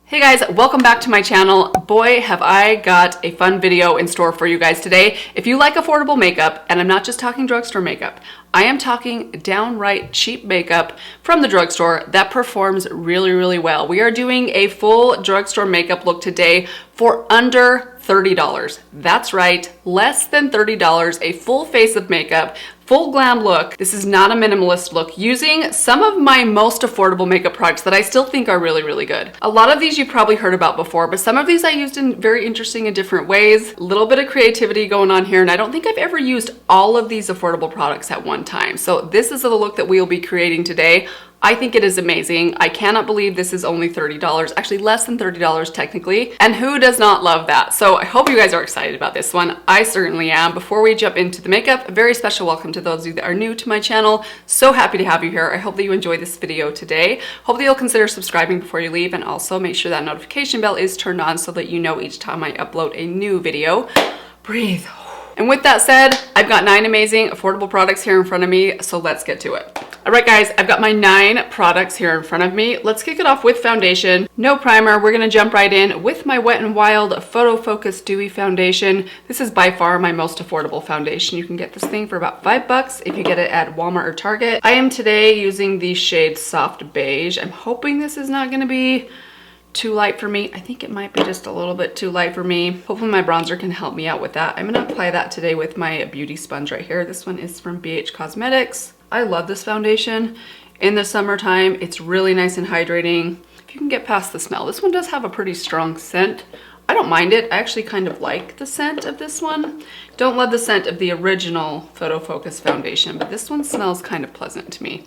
Hey guys, welcome back to my channel. Boy, have I got a fun video in store for you guys today. If you like affordable makeup, and I'm not just talking drugstore makeup, I am talking downright cheap makeup from the drugstore that performs really, really well. We are doing a full drugstore makeup look today for under $30. That's right, less than $30, a full face of makeup, full glam look. This is not a minimalist look, using some of my most affordable makeup products that I still think are really, really good. A lot of these you've probably heard about before, but some of these I used in very interesting and different ways. A little bit of creativity going on here, and I don't think I've ever used all of these affordable products at one time. So this is the look that we will be creating today. I think it is amazing. I cannot believe this is only $30, actually less than $30 technically. And who does not love that? So I hope you guys are excited about this one. I certainly am. Before we jump into the makeup, a very special welcome to those of you that are new to my channel. So happy to have you here. I hope that you enjoy this video today. Hope that you'll consider subscribing before you leave, and also make sure that notification bell is turned on so that you know each time I upload a new video. Breathe. And with that said, I've got 9 amazing affordable products here in front of me, so let's get to it. All right guys, I've got my 9 products here in front of me. Let's kick it off with foundation. No primer, we're gonna jump right in with my Wet n Wild Photo Focus Dewy Foundation. This is by far my most affordable foundation. You can get this thing for about $5 if you get it at Walmart or Target. I am today using the shade Soft Beige. I'm hoping this is not gonna be too light for me. I think it might be just a little bit too light for me. Hopefully my bronzer can help me out with that. I'm gonna apply that today with my beauty sponge right here. This one is from BH Cosmetics. I love this foundation. In the summertime, it's really nice and hydrating. If you can get past the smell. This one does have a pretty strong scent. I don't mind it. I actually kind of like the scent of this one. Don't love the scent of the original Photo Focus foundation, but this one smells kind of pleasant to me.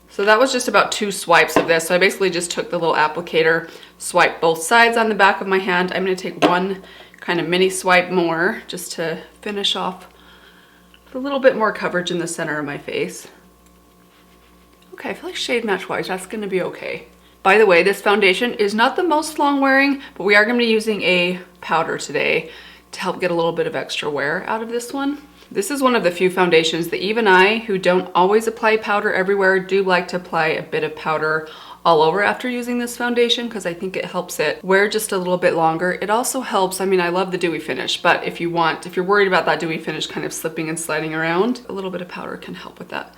So that was just about 2 swipes of this. So I basically just took the little applicator, swiped both sides on the back of my hand. I'm gonna take one kind of mini swipe more just to finish off with a little bit more coverage in the center of my face. Okay, I feel like shade match wise, that's gonna be okay. By the way, this foundation is not the most long wearing, but we are gonna be using a powder today to help get a little bit of extra wear out of this one. This is one of the few foundations that even I, who don't always apply powder everywhere, do like to apply a bit of powder all over after using this foundation, because I think it helps it wear just a little bit longer. It also helps, I mean, I love the dewy finish, but if you're worried about that dewy finish kind of slipping and sliding around, a little bit of powder can help with that.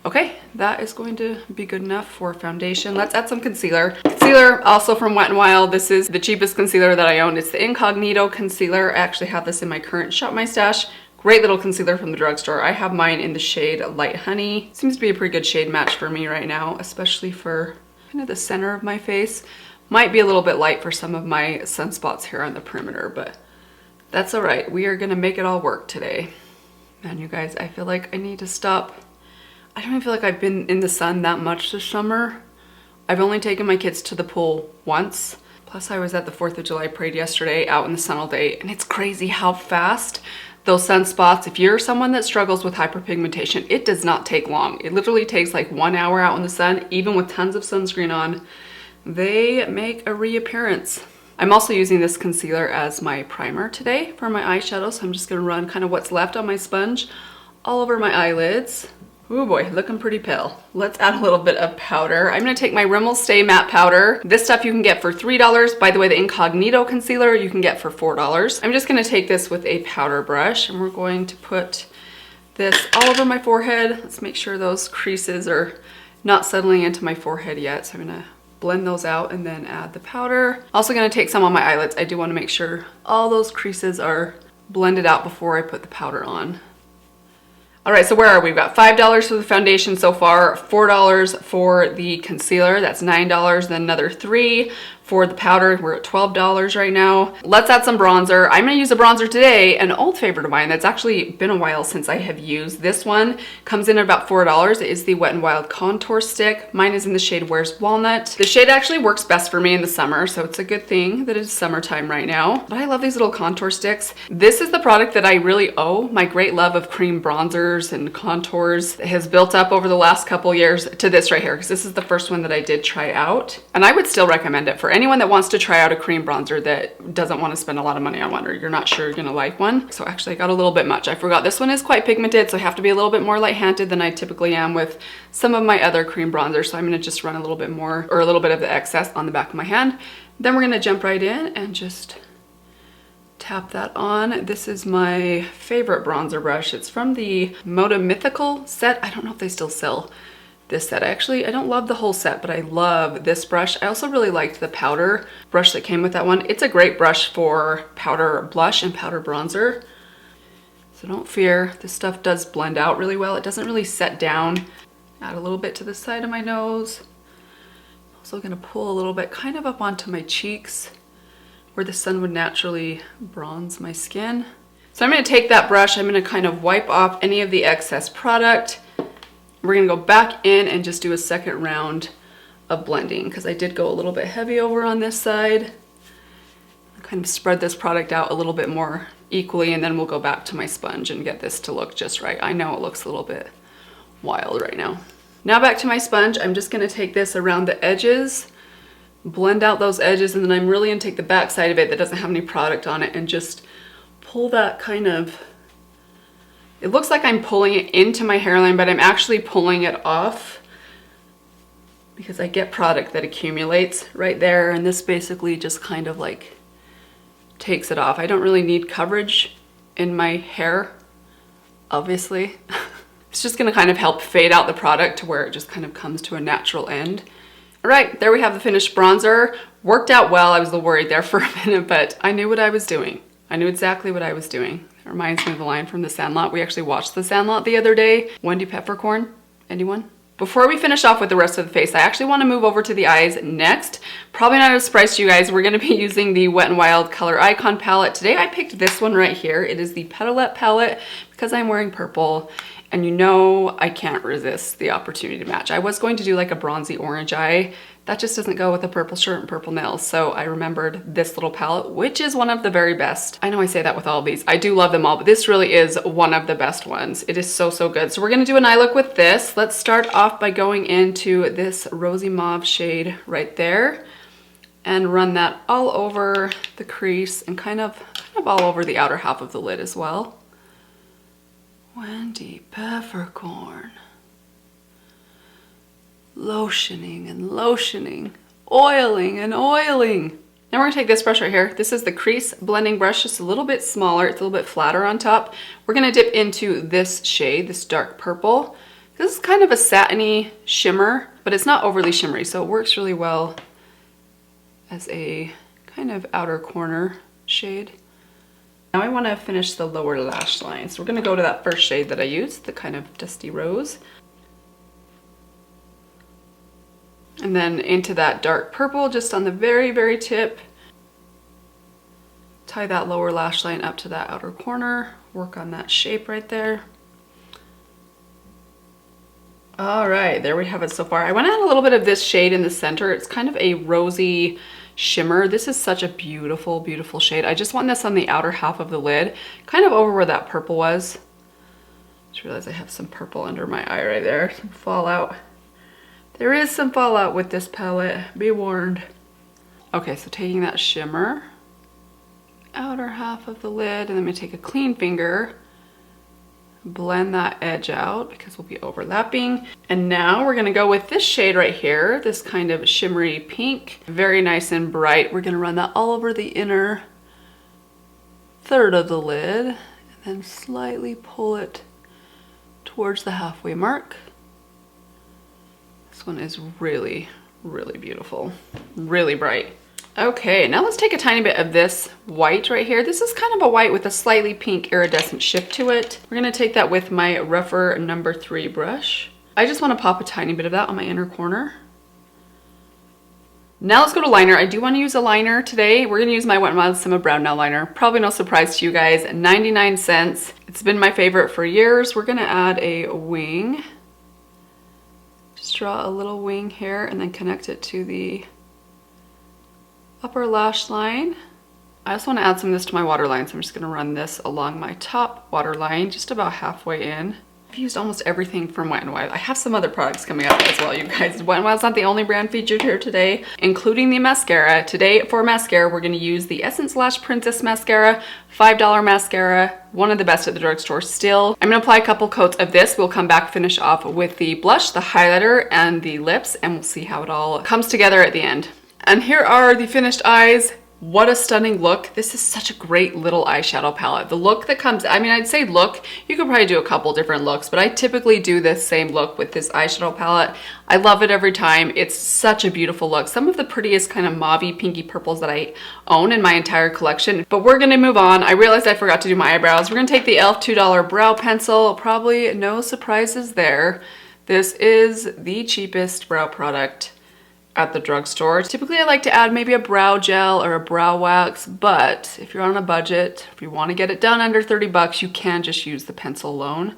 Okay, that is going to be good enough for foundation. Let's add some concealer. Concealer, also from Wet n Wild. This is the cheapest concealer that I own. It's the Incognito concealer. I actually have this in my current Shop My Stash. Great little concealer from the drugstore. I have mine in the shade Light Honey. Seems to be a pretty good shade match for me right now, especially for kind of the center of my face. Might be a little bit light for some of my sunspots here on the perimeter, but that's all right. We are gonna make it all work today. Man, you guys, I feel like I need to stop. I don't even feel like I've been in the sun that much this summer. I've only taken my kids to the pool once. Plus I was at the 4th of July parade yesterday, out in the sun all day, and it's crazy how fast those sunspots, if you're someone that struggles with hyperpigmentation, it does not take long. It literally takes like 1 hour out in the sun, even with tons of sunscreen on. They make a reappearance. I'm also using this concealer as my primer today for my eyeshadow, so I'm just gonna run kind of what's left on my sponge all over my eyelids. Oh boy, looking pretty pale. Let's add a little bit of powder. I'm gonna take my Rimmel Stay Matte Powder. This stuff you can get for $3. By the way, the Incognito concealer you can get for $4. I'm just gonna take this with a powder brush, and we're going to put this all over my forehead. Let's make sure those creases are not settling into my forehead yet. So I'm gonna blend those out and then add the powder. Also gonna take some on my eyelids. I do wanna make sure all those creases are blended out before I put the powder on. All right, so where are we? We've got $5 for the foundation so far, $4 for the concealer, that's $9, then another $3 for the powder. We're at $12 right now. Let's add some bronzer. I'm gonna use a bronzer today, an old favorite of mine that's actually been a while since I have used. This one comes in at about $4. It is the Wet n Wild Contour Stick. Mine is in the shade Where's Walnut. The shade actually works best for me in the summer, so it's a good thing that it's summertime right now. But I love these little contour sticks. This is the product that I really owe my great love of cream bronzers bronzers and contours has built up over the last couple years to this right here, because this is the first one that I did try out. And I would still recommend it for anyone that wants to try out a cream bronzer that doesn't want to spend a lot of money on one, or you're not sure you're gonna like one. So actually I got a little bit much. I forgot this one is quite pigmented, so I have to be a little bit more light-handed than I typically am with some of my other cream bronzers. So I'm gonna just run a little bit more, or a little bit of the excess on the back of my hand. Then we're gonna jump right in and just tap that on. This is my favorite bronzer brush. It's from the Moda Mythical set. I don't know if they still sell this set. I don't love the whole set, but I love this brush. I also really liked the powder brush that came with that one. It's a great brush for powder blush and powder bronzer. So don't fear, this stuff does blend out really well. It doesn't really set down. Add a little bit to the side of my nose. Also gonna pull a little bit kind of up onto my cheeks where the sun would naturally bronze my skin. So I'm gonna take that brush, I'm gonna kind of wipe off any of the excess product. We're gonna go back in and just do a second round of blending, because I did go a little bit heavy over on this side. Kind of spread this product out a little bit more equally, and then we'll go back to my sponge and get this to look just right. I know it looks a little bit wild right now. Now back to my sponge, I'm just gonna take this around the edges, blend out those edges, and then I'm really gonna take the back side of it that doesn't have any product on it and just pull that kind of, it looks like I'm pulling it into my hairline, but I'm actually pulling it off because I get product that accumulates right there, and this basically just kind of like takes it off. I don't really need coverage in my hair, obviously. It's just gonna kind of help fade out the product to where it just kind of comes to a natural end. All right, there we have the finished bronzer. Worked out well. I was a little worried there for a minute, but I knew what I was doing. I knew exactly what I was doing. It reminds me of the line from The Sandlot. We actually watched The Sandlot the other day. Wendy Peppercorn, anyone? Before we finish off with the rest of the face, I actually want to move over to the eyes next. Probably not a surprise to you guys, we're going to be using the Wet n Wild Color Icon palette. Today I picked this one right here. It is the Petalette palette because I'm wearing purple. And you know I can't resist the opportunity to match. I was going to do like a bronzy orange eye. That just doesn't go with a purple shirt and purple nails. So I remembered this little palette, which is one of the very best. I know I say that with all of these. I do love them all, but this really is one of the best ones. It is so, so good. So we're gonna do an eye look with this. Let's start off by going into this rosy mauve shade right there and run that all over the crease and kind of all over the outer half of the lid as well. Wendy Peppercorn. Lotioning and lotioning, oiling and oiling. Now we're gonna take this brush right here. This is the crease blending brush, just a little bit smaller. It's a little bit flatter on top. We're gonna dip into this shade, this dark purple. This is kind of a satiny shimmer, but it's not overly shimmery, so it works really well as a kind of outer corner shade. Now I want to finish the lower lash line. So we're going to go to that first shade that I used, the kind of dusty rose. And then into that dark purple, just on the very, very tip. Tie that lower lash line up to that outer corner. Work on that shape right there. All right, there we have it so far. I want to add a little bit of this shade in the center. It's kind of a rosy shimmer. This is such a beautiful, beautiful shade. I just want this on the outer half of the lid, kind of over where that purple was. Just realized I have some purple under my eye right there, some fallout. There is some fallout with this palette, be warned. Okay, so taking that shimmer, outer half of the lid, and then I'm gonna take a clean finger, blend that edge out because we'll be overlapping. And now we're gonna go with this shade right here, this kind of shimmery pink, very nice and bright. We're gonna run that all over the inner third of the lid and then slightly pull it towards the halfway mark. This one is really, really beautiful, really bright. Okay, now let's take a tiny bit of this white right here. This is kind of a white with a slightly pink iridescent shift to it. We're gonna take that with my rougher number 3 brush. I just wanna pop a tiny bit of that on my inner corner. Now let's go to liner. I do wanna use a liner today. We're gonna use my Wet n Wild Simma Brow Nail Liner. Probably no surprise to you guys, 99 cents. It's been my favorite for years. We're gonna add a wing. Just draw a little wing here and then connect it to the upper lash line. I also want to add some of this to my waterline, so I'm just going to run this along my top waterline, just about halfway in. I've used almost everything from Wet n Wild. I have some other products coming up as well, you guys. Wet n Wild's not the only brand featured here today, including the mascara. Today for mascara, we're gonna use the Essence Lash Princess Mascara, $5 mascara, one of the best at the drugstore still. I'm gonna apply a couple coats of this. We'll come back, finish off with the blush, the highlighter, and the lips, and we'll see how it all comes together at the end. And here are the finished eyes. What a stunning look. This is such a great little eyeshadow palette. The look that comes, I mean, I'd say look, you could probably do a couple different looks, but I typically do this same look with this eyeshadow palette. I love it every time. It's such a beautiful look. Some of the prettiest kind of mauvey, pinky purples that I own in my entire collection. But we're gonna move on. I realized I forgot to do my eyebrows. We're gonna take the e.l.f. $2 brow pencil. Probably no surprises there. This is the cheapest brow product at the drugstore. Typically I like to add maybe a brow gel or a brow wax, but if you're on a budget, if you want to get it done under 30 bucks, you can just use the pencil alone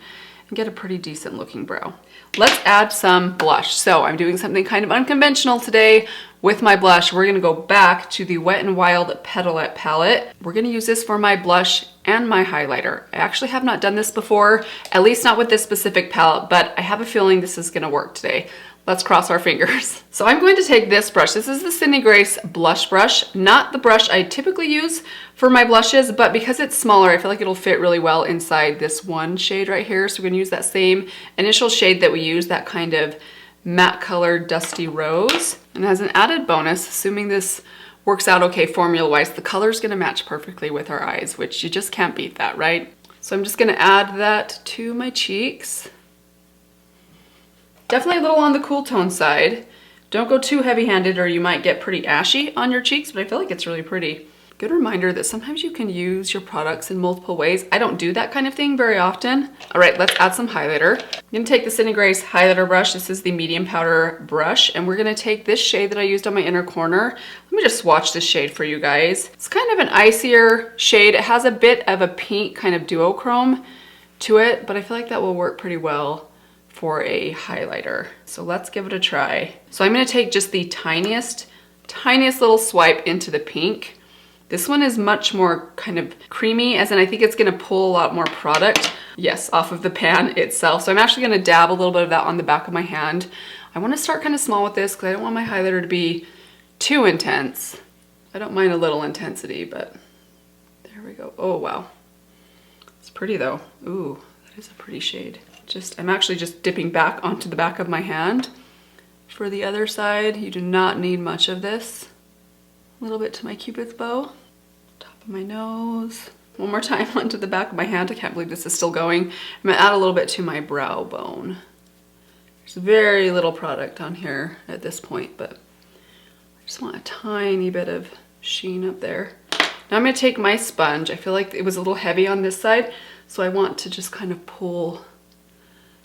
and get a pretty decent looking brow. Let's add some blush. So I'm doing something kind of unconventional today with my blush. We're gonna go back to the Wet n Wild Petalette palette. We're gonna use this for my blush and my highlighter. I actually have not done this before, at least not with this specific palette, but I have a feeling this is gonna work today. Let's cross our fingers. So I'm going to take this brush. This is the Sydney Grace blush brush, not the brush I typically use for my blushes, but because it's smaller, I feel like it'll fit really well inside this one shade right here. So we're gonna use that same initial shade that we used, that kind of matte colored dusty rose. And as an added bonus, assuming this works out okay formula-wise, the color's gonna match perfectly with our eyes, which you just can't beat that, right? So I'm just gonna add that to my cheeks. Definitely a little on the cool tone side. Don't go too heavy-handed or you might get pretty ashy on your cheeks, but I feel like it's really pretty. Good reminder that sometimes you can use your products in multiple ways. I don't do that kind of thing very often. All right, let's add some highlighter. I'm gonna take the Sydney Grace highlighter brush. This is the medium powder brush, and we're gonna take this shade that I used on my inner corner. Let me just swatch this shade for you guys. It's kind of an icier shade. It has a bit of a pink kind of duochrome to it, but I feel like that will work pretty well for a highlighter. So let's give it a try. So I'm gonna take just the tiniest little swipe into the pink. This one is much more kind of creamy, as in I think it's gonna pull a lot more product, yes, off of the pan itself. So I'm actually gonna dab a little bit of that on the back of my hand. I wanna start kind of small with this because I don't want my highlighter to be too intense. I don't mind a little intensity, but there we go. Oh, wow. It's pretty though. Ooh, that is a pretty shade. I'm actually just dipping back onto the back of my hand. For the other side, you do not need much of this. A little bit to my Cupid's bow, top of my nose. One more time onto the back of my hand. I can't believe this is still going. I'm gonna add a little bit to my brow bone. There's very little product on here at this point, but I just want a tiny bit of sheen up there. Now I'm gonna take my sponge. I feel like it was a little heavy on this side, so I want to just kind of pull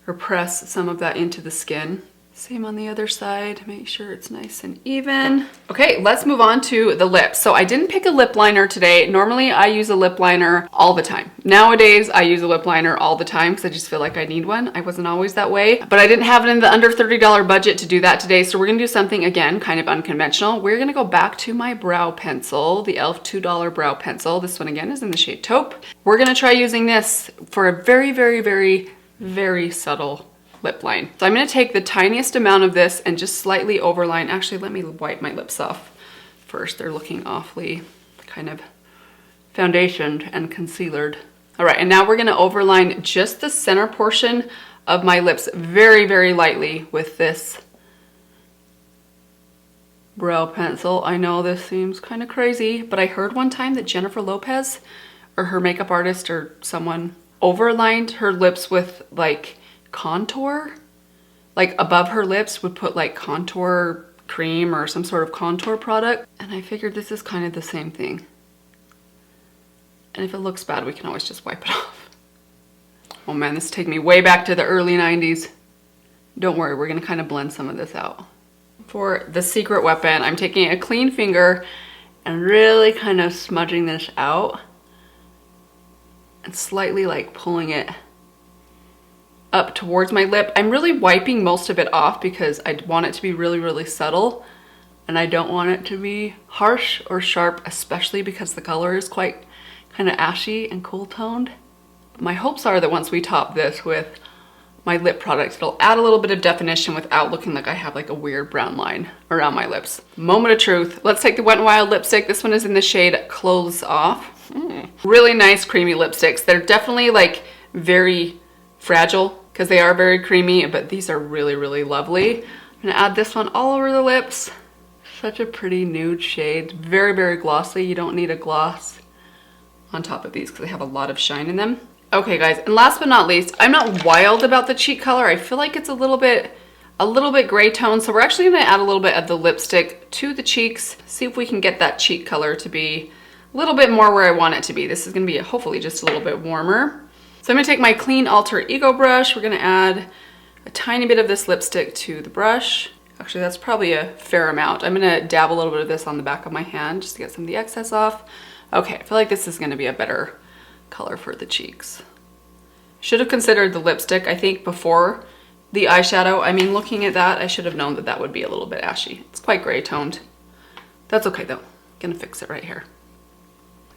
or press some of that into the skin. Same on the other side, make sure it's nice and even. Okay, let's move on to the lips. So I didn't pick a lip liner today. Normally I use a lip liner all the time. Nowadays I use a lip liner all the time because I just feel like I need one. I wasn't always that way, but I didn't have it in the under $30 budget to do that today. So we're gonna do something, again, kind of unconventional. We're gonna go back to my brow pencil, the e.l.f. $2 brow pencil. This one again is in the shade taupe. We're gonna try using this for a very subtle lip line. So I'm gonna take the tiniest amount of this and just slightly overline. Actually, let me wipe my lips off first. They're looking awfully kind of foundationed and concealered. All right, and now we're gonna overline just the center portion of my lips very lightly with this brow pencil. I know this seems kind of crazy, but I heard one time that Jennifer Lopez, or her makeup artist or someone, overlined her lips with like contour, like above her lips would put like contour cream or some sort of contour product. And I figured this is kind of the same thing. And if it looks bad, we can always just wipe it off. Oh man, this take me way back to the early 90s. Don't worry, we're gonna kind of blend some of this out. For the secret weapon, I'm taking a clean finger and really kind of smudging this out and slightly like pulling it up towards my lip. I'm really wiping most of it off because I want it to be really subtle, and I don't want it to be harsh or sharp, especially because the color is quite kind of ashy and cool toned. My hopes are that once we top this with my lip product. It'll add a little bit of definition without looking like I have like a weird brown line around my lips. Moment of truth. Let's take the Wet n Wild lipstick. This one is in the shade Clothes Off. Really nice creamy lipsticks. They're definitely like very fragile because they are very creamy, but these are really, really lovely. I'm gonna add this one all over the lips. Such a pretty nude shade. Very, very glossy. You don't need a gloss on top of these because they have a lot of shine in them. Okay guys, and last but not least, I'm not wild about the cheek color. I feel like it's a little bit gray tone, so we're actually gonna add a little bit of the lipstick to the cheeks, see if we can get that cheek color to be a little bit more where I want it to be. This is gonna be hopefully just a little bit warmer. So I'm gonna take my clean Alter Ego brush. We're gonna add a tiny bit of this lipstick to the brush. Actually, that's probably a fair amount. I'm gonna dab a little bit of this on the back of my hand just to get some of the excess off. Okay, I feel like this is gonna be a better color for the cheeks. Should have considered the lipstick, I think, before the eyeshadow. I mean, looking at that, I should have known that that would be a little bit ashy. It's quite gray toned. That's okay though. Gonna fix it right here.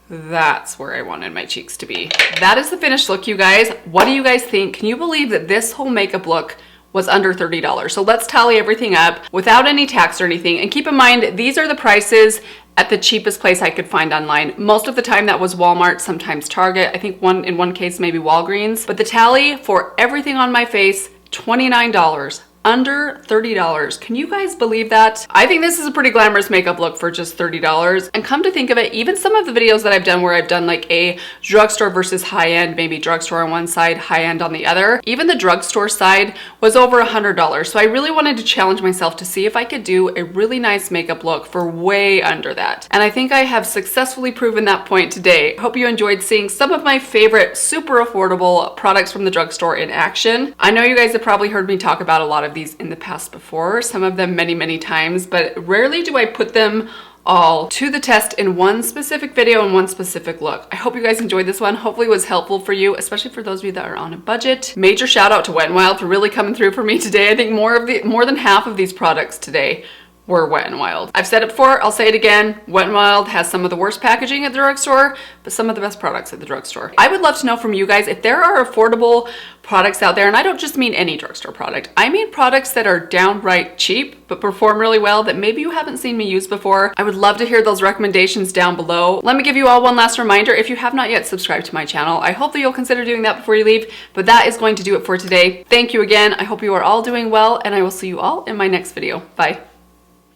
That's where I wanted my cheeks to be. That is the finished look, you guys. What do you guys think? Can you believe that this whole makeup look was under $30? So let's tally everything up without any tax or anything. And keep in mind, these are the prices at the cheapest place I could find online. Most of the time that was Walmart, sometimes Target. I think in one case, maybe Walgreens. But the tally for everything on my face, $29. Under $30. Can you guys believe that? I think this is a pretty glamorous makeup look for just $30. And come to think of it, even some of the videos that I've done where I've done like a drugstore versus high-end, maybe drugstore on one side, high-end on the other, even the drugstore side was over $100. So I really wanted to challenge myself to see if I could do a really nice makeup look for way under that. And I think I have successfully proven that point today. Hope you enjoyed seeing some of my favorite super affordable products from the drugstore in action. I know you guys have probably heard me talk about a lot of these in the past before, some of them many, many times, but rarely do I put them all to the test in one specific video and one specific look. I hope you guys enjoyed this one. Hopefully it was helpful for you, especially for those of you that are on a budget. Major shout out to Wet n Wild for really coming through for me today. I think more than half of these products today were Wet n Wild. I've said it before, I'll say it again. Wet n Wild has some of the worst packaging at the drugstore, but some of the best products at the drugstore. I would love to know from you guys if there are affordable products out there, and I don't just mean any drugstore product. I mean products that are downright cheap, but perform really well that maybe you haven't seen me use before. I would love to hear those recommendations down below. Let me give you all one last reminder. If you have not yet subscribed to my channel, I hope that you'll consider doing that before you leave, but that is going to do it for today. Thank you again. I hope you are all doing well, and I will see you all in my next video. Bye.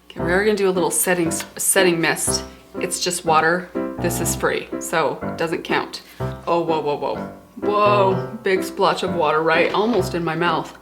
Okay, we're gonna do a little setting mist. It's just water. This is free, so it doesn't count. Oh, whoa, whoa, whoa. Whoa, big splotch of water right almost in my mouth.